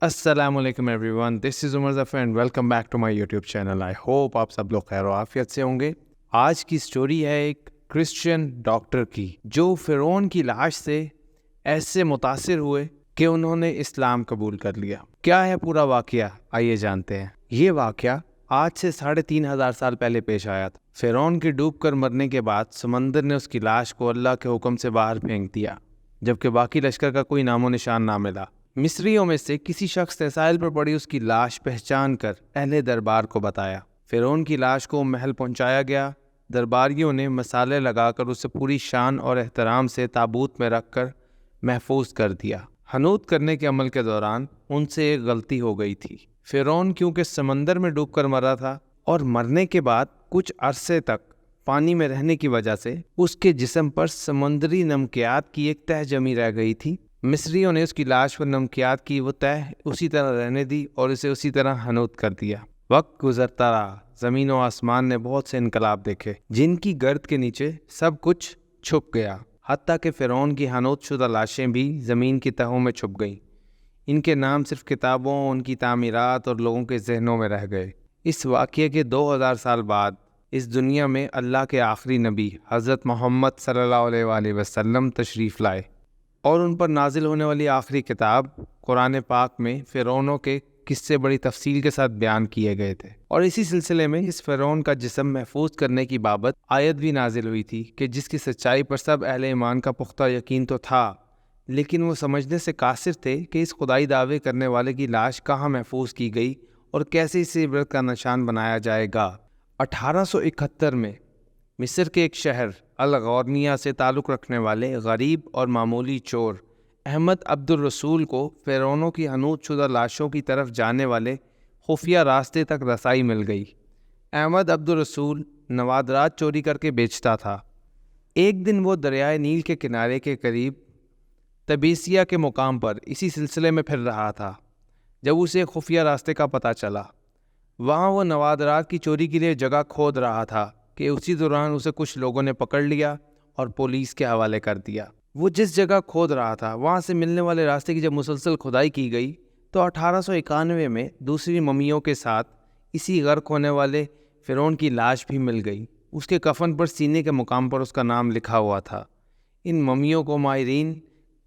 السلام علیکم everyone, this is Umar Zafar and welcome back to my YouTube channel. I hope آپ سب لوگ خیر و عافیت سے ہوں گے۔ آج کی سٹوری ہے ایک کرسچین ڈاکٹر کی جو فرعون کی لاش سے ایسے متاثر ہوئے کہ انہوں نے اسلام قبول کر لیا۔ کیا ہے پورا واقعہ، آئیے جانتے ہیں۔ یہ واقعہ آج سے 3,500 سال پہلے پیش آیا تھا۔ فرعون کے ڈوب کر مرنے کے بعد سمندر نے اس کی لاش کو اللہ کے حکم سے باہر پھینک دیا، جبکہ باقی لشکر کا کوئی نام و نشان نہ ملا۔ مصریوں میں سے کسی شخص نے ساحل پر پڑی اس کی لاش پہچان کر اہل دربار کو بتایا۔ فرعون کی لاش کو محل پہنچایا گیا۔ درباریوں نے مسالے لگا کر اسے پوری شان اور احترام سے تابوت میں رکھ کر محفوظ کر دیا۔ حنوط کرنے کے عمل کے دوران ان سے ایک غلطی ہو گئی تھی۔ فرعون کیونکہ سمندر میں ڈوب کر مرا تھا اور مرنے کے بعد کچھ عرصے تک پانی میں رہنے کی وجہ سے اس کے جسم پر سمندری نمکیات کی ایک تہ جمی رہ گئی تھی۔ مصریوں نے اس کی لاش پر نمکیات کی وہ تہ اسی طرح رہنے دی اور اسے اسی طرح حنوط کر دیا۔ وقت گزرتا رہا، زمین و آسمان نے بہت سے انقلاب دیکھے جن کی گرد کے نیچے سب کچھ چھپ گیا، حتیٰ کہ فرعون کی حنوط شدہ لاشیں بھی زمین کی تہوں میں چھپ گئیں۔ ان کے نام صرف کتابوں، ان کی تعمیرات اور لوگوں کے ذہنوں میں رہ گئے۔ اس واقعے کے 2000 سال بعد اس دنیا میں اللہ کے آخری نبی حضرت محمد صلی اللہ علیہ وآلہ وسلم تشریف لائے، اور ان پر نازل ہونے والی آخری کتاب قرآن پاک میں فرعونوں کے قصے بڑی تفصیل کے ساتھ بیان کیے گئے تھے۔ اور اسی سلسلے میں اس فرعون کا جسم محفوظ کرنے کی بابت آیت بھی نازل ہوئی تھی کہ جس کی سچائی پر سب اہل ایمان کا پختہ یقین تو تھا، لیکن وہ سمجھنے سے قاصر تھے کہ اس خدائی دعوے کرنے والے کی لاش کہاں محفوظ کی گئی اور کیسے اسے عبرت کا نشان بنایا جائے گا۔ 1871 میں مصر کے ایک شہر الغورنیہ سے تعلق رکھنے والے غریب اور معمولی چور احمد عبد الرسول کو فرعونوں کی حنوط شدہ لاشوں کی طرف جانے والے خفیہ راستے تک رسائی مل گئی۔ احمد عبد الرسول نوادرات چوری کر کے بیچتا تھا۔ ایک دن وہ دریائے نیل کے کنارے کے قریب تبیسیہ کے مقام پر اسی سلسلے میں پھر رہا تھا جب اسے خفیہ راستے کا پتہ چلا۔ وہاں وہ نوادرات کی چوری کے لیے جگہ کھود رہا تھا کہ اسی دوران اسے کچھ لوگوں نے پکڑ لیا اور پولیس کے حوالے کر دیا۔ وہ جس جگہ کھود رہا تھا وہاں سے ملنے والے راستے کی جب مسلسل کھدائی کی گئی تو 1891 میں دوسری ممیوں کے ساتھ اسی غرق ہونے والے فرعون کی لاش بھی مل گئی۔ اس کے کفن پر سینے کے مقام پر اس کا نام لکھا ہوا تھا۔ ان ممیوں کو ماہرین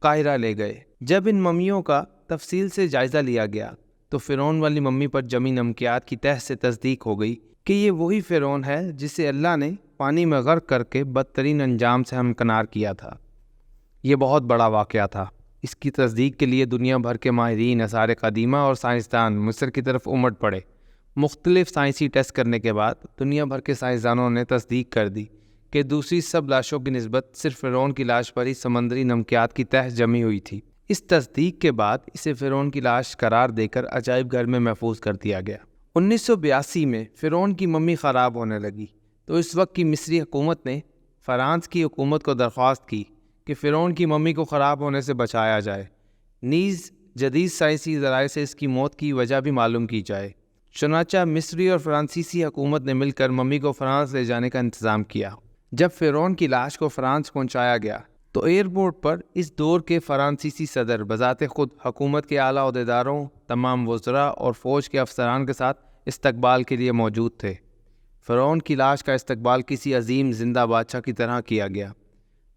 قاہرہ لے گئے۔ جب ان ممیوں کا تفصیل سے جائزہ لیا گیا تو فرعون والی ممی پر جمی نمکیات کی تہ سے تصدیق ہو گئی کہ یہ وہی فرعون ہے جسے اللہ نے پانی میں غرق کر کے بدترین انجام سے ہمکنار کیا تھا۔ یہ بہت بڑا واقعہ تھا۔ اس کی تصدیق کے لیے دنیا بھر کے ماہرین، آثار قدیمہ اور سائنسدان مصر کی طرف امٹ پڑے۔ مختلف سائنسی ٹیسٹ کرنے کے بعد دنیا بھر کے سائنسدانوں نے تصدیق کر دی کہ دوسری سب لاشوں کی نسبت صرف فرعون کی لاش پر ہی سمندری نمکیات کی تہ جمی ہوئی تھی۔ اس تصدیق کے بعد اسے فرعون کی لاش قرار دے کر عجائب گھر میں محفوظ کر دیا گیا۔ 1982 میں فرعون کی ممی خراب ہونے لگی تو اس وقت کی مصری حکومت نے فرانس کی حکومت کو درخواست کی کہ فرعون کی ممی کو خراب ہونے سے بچایا جائے، نیز جدید سائنسی ذرائع سے اس کی موت کی وجہ بھی معلوم کی جائے۔ چنانچہ مصری اور فرانسیسی حکومت نے مل کر ممی کو فرانس لے جانے کا انتظام کیا۔ جب فرعون کی لاش کو فرانس پہنچایا گیا تو ایئرپورٹ پر اس دور کے فرانسیسی صدر بذات خود حکومت کے اعلیٰ عہدیداروں، تمام وزراء اور فوج کے افسران کے ساتھ استقبال کے لیے موجود تھے۔ فرعون کی لاش کا استقبال کسی عظیم زندہ بادشاہ کی طرح کیا گیا۔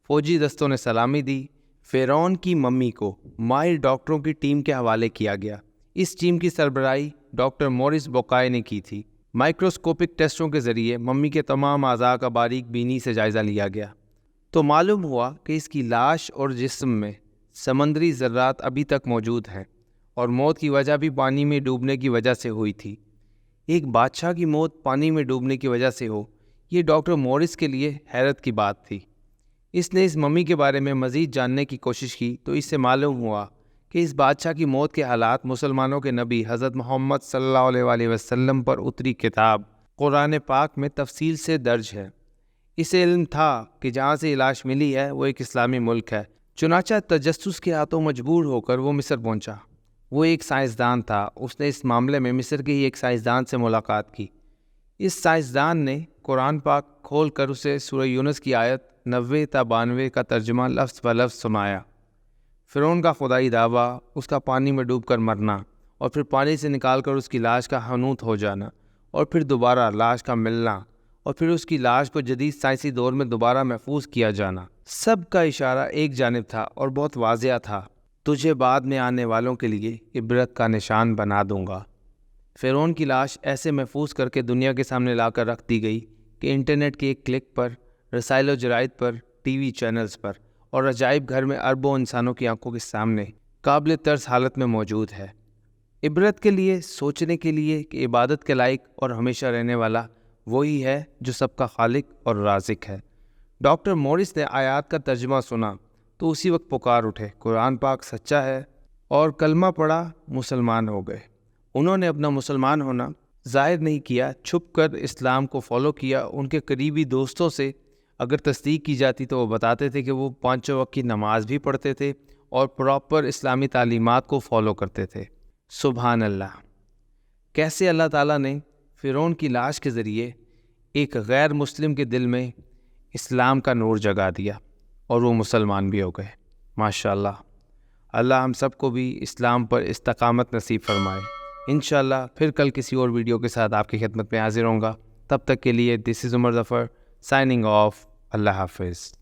فوجی دستوں نے سلامی دی۔ فرعون کی ممی کو ماہر ڈاکٹروں کی ٹیم کے حوالے کیا گیا۔ اس ٹیم کی سربراہی ڈاکٹر مورس بوکائے نے کی تھی۔ مائکروسکوپک ٹیسٹوں کے ذریعے ممی کے تمام اعضاء کا باریک بینی سے جائزہ لیا گیا تو معلوم ہوا کہ اس کی لاش اور جسم میں سمندری ذرات ابھی تک موجود ہیں اور موت کی وجہ بھی پانی میں ڈوبنے کی وجہ سے ہوئی تھی۔ ایک بادشاہ کی موت پانی میں ڈوبنے کی وجہ سے ہو، یہ ڈاکٹر مورس کے لیے حیرت کی بات تھی۔ اس نے اس ممی کے بارے میں مزید جاننے کی کوشش کی تو اس سے معلوم ہوا کہ اس بادشاہ کی موت کے حالات مسلمانوں کے نبی حضرت محمد صلی اللہ علیہ وآلہ وسلم پر اتری کتاب قرآن پاک میں تفصیل سے درج ہے۔ اسے علم تھا کہ جہاں سے لاش ملی ہے وہ ایک اسلامی ملک ہے۔ چنانچہ تجسس کے ہاتھوں مجبور ہو کر وہ مصر پہنچا۔ وہ ایک سائنسدان تھا۔ اس نے اس معاملے میں مصر کے ہی ایک سائنسدان سے ملاقات کی۔ اس سائنسدان نے قرآن پاک کھول کر اسے سورہ یونس کی آیت 90 تا 92 کا ترجمہ لفظ بہ لفظ سنایا۔ فرعون کا خدائی دعویٰ، اس کا پانی میں ڈوب کر مرنا اور پھر پانی سے نکال کر اس کی لاش کا حنوط ہو جانا، اور پھر دوبارہ لاش کا ملنا، اور پھر اس کی لاش کو جدید سائنسی دور میں دوبارہ محفوظ کیا جانا، سب کا اشارہ ایک جانب تھا اور بہت واضح تھا: تجھے بعد میں آنے والوں کے لیے عبرت کا نشان بنا دوں گا۔ فرعون کی لاش ایسے محفوظ کر کے دنیا کے سامنے لا کر رکھ دی گئی کہ انٹرنیٹ کے ایک کلک پر، رسائل و جرائد پر، ٹی وی چینلز پر اور عجائب گھر میں اربوں انسانوں کی آنکھوں کے سامنے قابل ترس حالت میں موجود ہے۔ عبرت کے لیے، سوچنے کے لیے کہ عبادت کے لائق اور ہمیشہ رہنے والا وہی ہے جو سب کا خالق اور رازق ہے۔ ڈاکٹر مورس نے آیات کا ترجمہ سنا تو اسی وقت پکار اٹھے، قرآن پاک سچا ہے، اور کلمہ پڑھا، مسلمان ہو گئے۔ انہوں نے اپنا مسلمان ہونا ظاہر نہیں کیا، چھپ کر اسلام کو فالو کیا۔ ان کے قریبی دوستوں سے اگر تصدیق کی جاتی تو وہ بتاتے تھے کہ وہ 5 وقت کی نماز بھی پڑھتے تھے اور پراپر اسلامی تعلیمات کو فالو کرتے تھے۔ سبحان اللہ! کیسے اللہ تعالیٰ نے فرعون کی لاش کے ذریعے ایک غیر مسلم کے دل میں اسلام کا نور جگا دیا اور وہ مسلمان بھی ہو گئے۔ ماشاءاللہ! اللہ ہم سب کو بھی اسلام پر استقامت نصیب فرمائے۔ انشاءاللہ پھر کل کسی اور ویڈیو کے ساتھ آپ کی خدمت میں حاضر ہوں گا۔ تب تک کے لیے دس is Umar Zafar signing off. اللہ حافظ۔